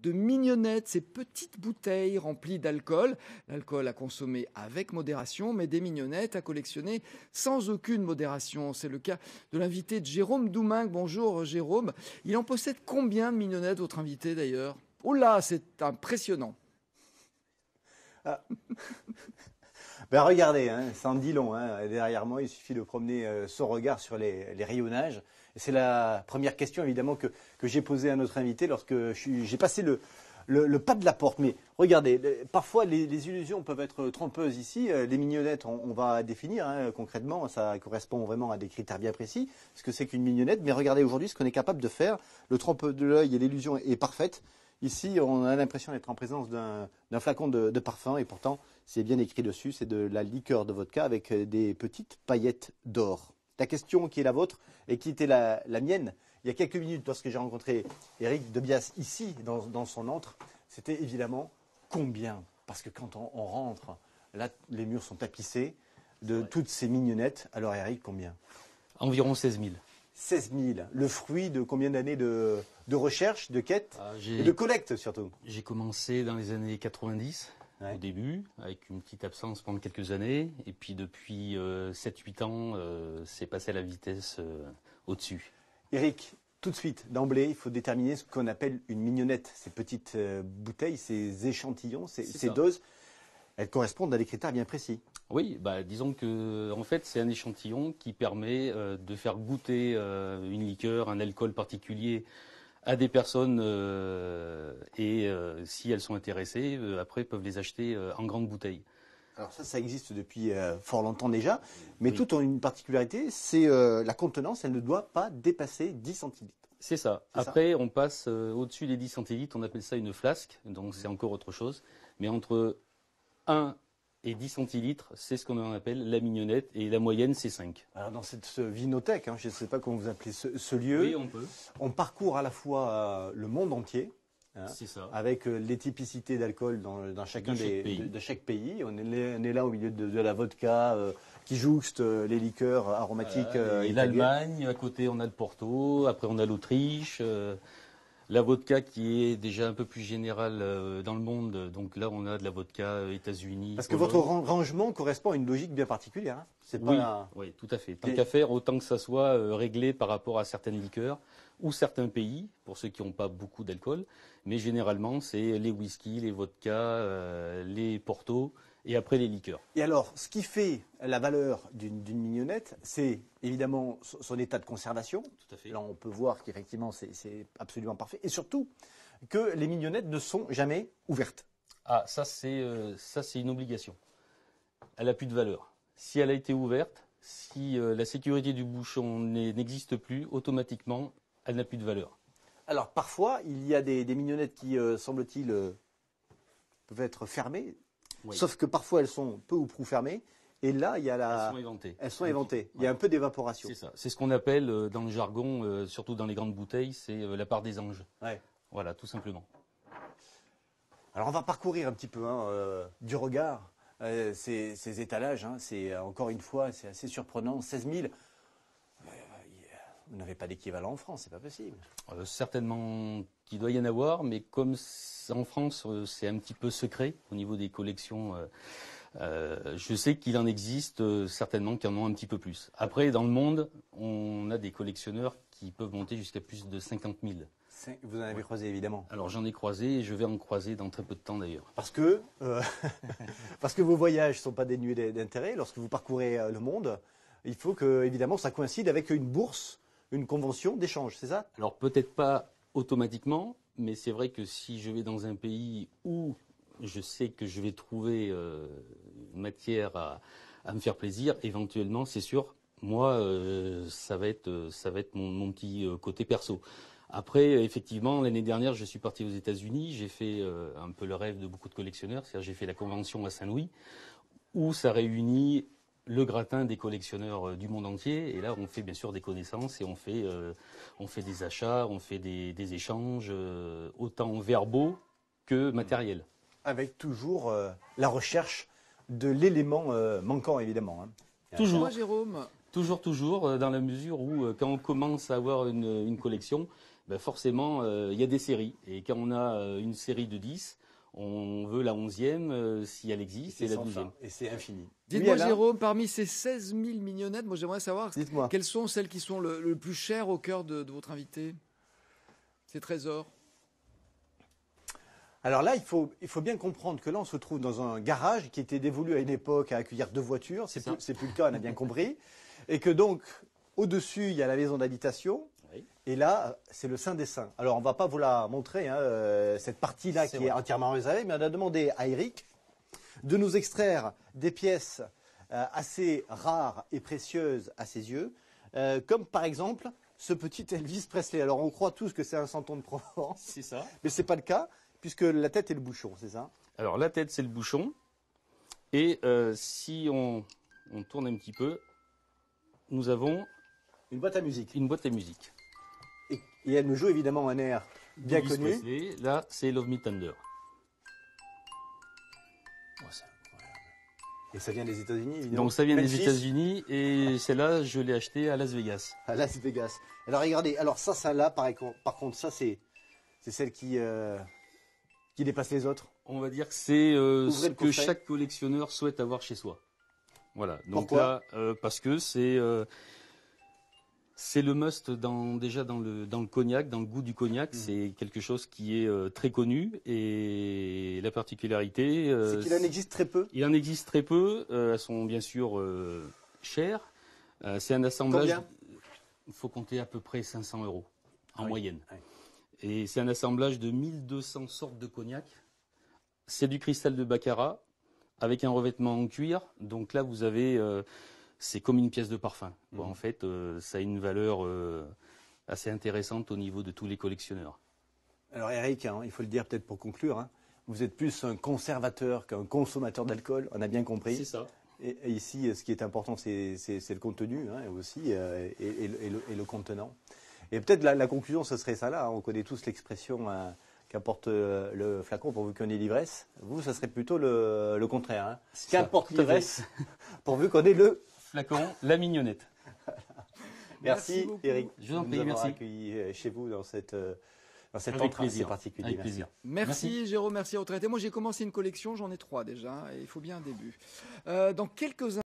de mignonnettes, ces petites bouteilles remplies d'alcool. L'alcool à consommer avec modération, mais des mignonnettes à collectionner sans aucune modération. C'est le cas de l'invité de Jérôme Doumingue. Bonjour Jérôme. Il en possède combien de mignonnettes, votre invité d'ailleurs? Oh là, c'est impressionnant. Ah. Ben regardez, hein, ça en dit long. Hein. Derrière moi, il suffit de promener son regard sur les rayonnages. Et c'est la première question, évidemment, que j'ai posée à notre invité lorsque j'ai passé le pas de la porte. Mais regardez, parfois, les illusions peuvent être trompeuses ici. Les mignonnettes, on va définir hein, concrètement. Ça correspond vraiment à des critères bien précis. Ce que c'est qu'une mignonnette. Mais regardez aujourd'hui ce qu'on est capable de faire. Le trompe de l'œil et l'illusion est parfaite. Ici, on a l'impression d'être en présence d'un flacon de parfum et pourtant, c'est bien écrit dessus, c'est de la liqueur de vodka avec des petites paillettes d'or. La question qui est la vôtre et qui était la mienne il y a quelques minutes lorsque j'ai rencontré Éric Debias ici dans son antre, c'était évidemment combien? Parce que quand on rentre, là, les murs sont tapissés de toutes ces mignonnettes. Alors Éric, combien? Environ 16 000. 16 000. Le fruit de combien d'années de recherche, de quête et de collecte surtout? J'ai commencé dans les années 90, au début, avec une petite absence pendant quelques années. Et puis depuis 7-8 ans, c'est passé à la vitesse au-dessus. Éric, tout de suite, d'emblée, il faut déterminer ce qu'on appelle une mignonnette. Ces petites bouteilles, ces échantillons, ces doses, elles correspondent à des critères bien précis. Oui, disons que en fait c'est un échantillon qui permet de faire goûter une liqueur, un alcool particulier à des personnes et si elles sont intéressées, après peuvent les acheter en grande bouteille. Alors ça existe depuis fort longtemps déjà, mais tout a une particularité, c'est la contenance, elle ne doit pas dépasser 10 centilitres. C'est ça. Après, on passe au-dessus des 10 centilitres, on appelle ça une flasque, donc c'est encore autre chose. Mais entre 1 et 10 centilitres, c'est ce qu'on appelle la mignonnette, et la moyenne, c'est 5. Alors dans cette vinothèque, hein, je ne sais pas comment vous appelez ce lieu, oui, on peut. On parcourt à la fois le monde entier, hein, c'est ça. avec les typicités d'alcool dans chacun de chaque pays. On est là au milieu de la vodka qui jouxte les liqueurs aromatiques. Et l'Allemagne, à côté on a le Porto, après on a l'Autriche. La vodka qui est déjà un peu plus générale dans le monde, donc là on a de la vodka États-Unis. Parce que votre rangement correspond à une logique bien particulière. Hein. C'est pas oui, tout à fait. Tant qu'à faire, autant que ça soit réglé par rapport à certaines liqueurs ou certains pays, pour ceux qui n'ont pas beaucoup d'alcool. Mais généralement, c'est les whisky, les vodkas, les portos et après les liqueurs. Et alors, ce qui fait la valeur d'une mignonnette, c'est évidemment son état de conservation. Tout à fait. Là, on peut voir qu'effectivement, c'est absolument parfait. Et surtout, que les mignonnettes ne sont jamais ouvertes. Ah, ça c'est une obligation. Elle n'a plus de valeur. Si elle a été ouverte, si la sécurité du bouchon n'existe plus, automatiquement, elle n'a plus de valeur. Alors, parfois, il y a des mignonnettes qui, semble-t-il, peuvent être fermées. Oui. Sauf que parfois, elles sont peu ou prou fermées. Et là, il y a Elles sont éventées. Elles sont éventées. Il y a un peu d'évaporation. C'est ça. C'est ce qu'on appelle, dans le jargon, surtout dans les grandes bouteilles, c'est la part des anges. Ouais. Voilà, tout simplement. Alors, on va parcourir un petit peu du regard ces étalages. Hein. C'est, encore une fois, c'est assez surprenant. 16 000. Vous n'avez pas d'équivalent en France, c'est pas possible. Certainement qu'il doit y en avoir, mais comme en France, c'est un petit peu secret au niveau des collections. Je sais qu'il en existe certainement qui en ont un petit peu plus. Après, dans le monde, on a des collectionneurs qui peuvent monter jusqu'à plus de 50 000. Vous en avez croisé, évidemment. Alors, j'en ai croisé et je vais en croiser dans très peu de temps, d'ailleurs. Parce que vos voyages ne sont pas dénués d'intérêt. Lorsque vous parcourez le monde, il faut que, évidemment, ça coïncide avec une bourse, une convention d'échange, c'est ça? Alors, peut-être pas automatiquement, mais c'est vrai que si je vais dans un pays où je sais que je vais trouver matière à me faire plaisir, éventuellement, c'est sûr, moi, ça va être mon petit côté perso. Après, effectivement, l'année dernière, je suis parti aux États-Unis, j'ai fait un peu le rêve de beaucoup de collectionneurs, c'est-à-dire j'ai fait la convention à Saint-Louis, où ça réunit le gratin des collectionneurs du monde entier. Et là, on fait bien sûr des connaissances et on fait des achats, on fait des échanges, autant verbaux que matériels. Avec toujours la recherche de l'élément manquant, évidemment. Hein. Toujours. Moi, Jérôme. Toujours, dans la mesure où, quand on commence à avoir une collection, ben forcément, il y a des séries. Et quand on a une série de 10, on veut la 11e, si elle existe, et la 12e. Et c'est infini. Dites-moi, Oui, Alain, Jérôme, parmi ces 16 000 mignonnettes, moi j'aimerais savoir dites-moi. quelles sont celles qui sont le plus chères au cœur de votre invité, ces trésors. Alors là, il faut bien comprendre que là, on se trouve dans un garage qui était dévolu à une époque à accueillir 2 voitures. C'est plus le cas, on a bien compris. Et que donc, au-dessus, il y a la maison d'habitation. Oui. Et là, c'est le Saint des Saints. Alors, on ne va pas vous la montrer, hein, cette partie-là qui est entièrement réservée, mais on a demandé à Eric de nous extraire des pièces assez rares et précieuses à ses yeux, comme par exemple ce petit Elvis Presley. Alors, on croit tous que c'est un santon de Provence, C'est ça. mais ce n'est pas le cas, puisque la tête est le bouchon, c'est ça? Alors la tête, c'est le bouchon. Et si on tourne un petit peu, nous avons Une boîte à musique. une boîte à musique. Et elle nous joue évidemment un air bien Elvis connu. Presley, là, c'est Love Me Tender. Oh, c'est incroyable. Et ça vient des États-Unis, évidemment. Donc ça vient des Memphis, États-Unis et celle-là, je l'ai achetée à Las Vegas. à Las Vegas. Alors regardez, alors ça là, par contre, ça c'est celle qui dépasse les autres. On va dire que c'est Ouvrez ce le que coffret. chaque collectionneur souhaite avoir chez soi. Voilà. Donc Pourquoi là, parce que c'est le must déjà dans le cognac, dans le goût du cognac. C'est quelque chose qui est très connu et la particularité, C'est qu'il en existe très peu. il en existe très peu. Elles sont bien sûr chères. C'est un assemblage. Combien? Il faut compter à peu près 500 € en Oui. moyenne. Oui. Et c'est un assemblage de 1200 sortes de cognac. C'est du cristal de baccarat avec un revêtement en cuir. Donc là, vous avez, c'est comme une pièce de parfum, quoi. En fait, ça a une valeur assez intéressante au niveau de tous les collectionneurs. Alors Eric, hein, il faut le dire peut-être pour conclure, hein, vous êtes plus un conservateur qu'un consommateur d'alcool, on a bien compris. C'est ça. Et ici, ce qui est important, c'est le contenu hein, aussi et le contenant. Et peut-être la conclusion, ce serait ça là. Hein. On connaît tous l'expression qu'importe le flacon pourvu qu'on ait l'ivresse. Vous, ce serait plutôt le contraire. Hein. Qu'importe tout à fait. l'ivresse pourvu qu'on ait le... Flacon, la mignonnette. Merci beaucoup. Eric. Je vous en de prie, nous avoir merci. accueillis chez vous dans cette Avec entrée assez plaisir. particulière. Avec Merci. plaisir. Merci, Jérôme, merci à retraité. Moi j'ai commencé une collection, j'en ai 3 déjà, et il faut bien un début. Dans quelques